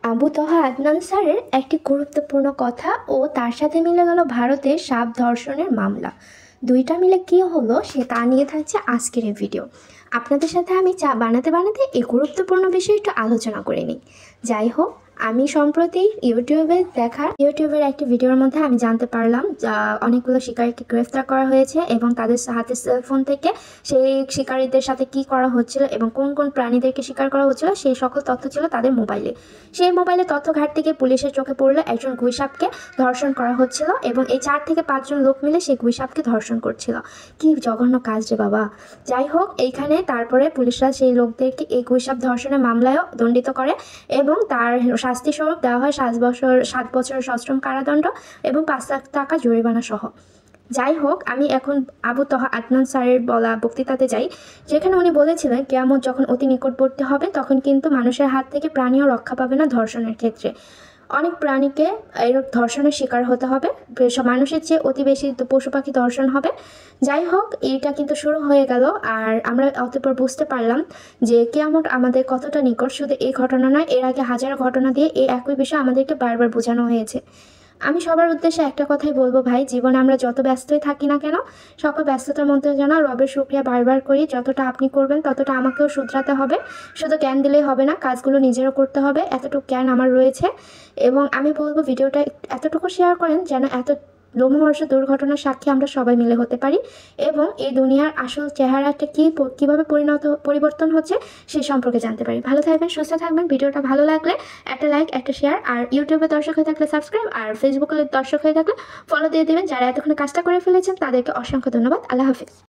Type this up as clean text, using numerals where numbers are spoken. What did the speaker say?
আবু তহা আদনান স্যারের একটি গুরুত্বপূর্ণ কথা ও তার সাথে মিলে গেল ভারতের সাপ ধর্ষণের মামলা। দুইটা মিলে কী হলো সে তা নিয়ে থাকছে আজকের এই ভিডিও। আপনাদের সাথে আমি চা বানাতে বানাতে এই গুরুত্বপূর্ণ বিষয়ে একটু আলোচনা করে নিই। যাই হোক, আমি সম্প্রতি ইউটিউবের একটি ভিডিওর মধ্যে আমি জানতে পারলাম অনেকগুলো শিকারীকে গ্রেফতার করা হয়েছে এবং তাদের হাতে সেলফোন থেকে সেই শিকারীদের সাথে কি করা হচ্ছিল এবং কোন কোন প্রাণীদেরকে শিকার করা হচ্ছিল সেই সকল তথ্য ছিল তাদের মোবাইলে। সেই মোবাইলে তথ্য ঘাট থেকে পুলিশের চোখে পড়লো একজন গুইসাপকে ধর্ষণ করা হচ্ছিল এবং এই 4 থেকে 5 জন লোক মিলে সেই গুইসাপকে ধর্ষণ করছিল। কি জঘন্য কাজ রে বাবা। যাই হোক, এইখানে তারপরে পুলিশরা সেই লোকদেরকে এই গুইসাপ ধর্ষণের মামলায়ও দণ্ডিত করে এবং তার শাস্তি স্বরূপ দেওয়া হয় 7 বছরের সশ্রম কারাদণ্ড এবং 5 লাখ টাকা জরিমানা সহ। যাই হোক, আমি এখন আবু তহা আদনান স্যারের বলা বক্তৃতাতে যাই, যেখানে উনি বলেছিলেন কিয়ামত যখন অতি নিকটবর্তী হবে তখন কিন্তু মানুষের হাত থেকে প্রাণীও রক্ষা পাবে না ধর্ষণের ক্ষেত্রে। অনেক প্রাণীকে এর ধর্ষণের শিকার হতে হবে, মানুষের চেয়ে অতি বেশি পশু পাখি ধর্ষণ হবে। যাই হোক, এইটা কিন্তু শুরু হয়ে গেল আর আমরা অতঃপর বুঝতে পারলাম যে কিয়ামত আমাদের কতটা নিকট। শুধু এই ঘটনা নয়, এর আগে হাজার ঘটনা দিয়ে এই একই বিষয় আমাদেরকে বারবার বোঝানো হয়েছে। আমি সবার উদ্দেশ্যে একটা কথাই বলবো ভাই, জীবনে আমরা যত ব্যস্তই থাকি না কেন, সকল ব্যস্ততার মধ্যে যেন রবের শুকরিয়া বারবার করি। যতটা আপনি করবেন ততটা আমাকেও শুধরাতে হবে। শুধু জ্ঞান দিলেই হবে না, কাজগুলো নিজেরও করতে হবে। এতটুকু জ্ঞান আমার রয়েছে এবং আমি বলবো ভিডিওটা এতটুকু শেয়ার করেন যেন এত লোমহর্ষক দুর্ঘটনার সাক্ষী আমরা সবাই মিলে হতে পারি এবং এই দুনিয়ার আসল চেহারাটা কীভাবে পরিবর্তন হচ্ছে সে সম্পর্কে জানতে পারি। ভালো থাকবেন, সুস্থ থাকবেন। ভিডিওটা ভালো লাগলে একটা লাইক, একটা শেয়ার, আর ইউটিউবে দর্শক হয়ে থাকলে সাবস্ক্রাইব, আর ফেসবুকে দর্শক হয়ে থাকলে ফলো দিয়ে দেবেন। যারা এতক্ষণ কাজটা করে ফেলেছেন তাদেরকে অসংখ্য ধন্যবাদ। আল্লাহ হাফিজ।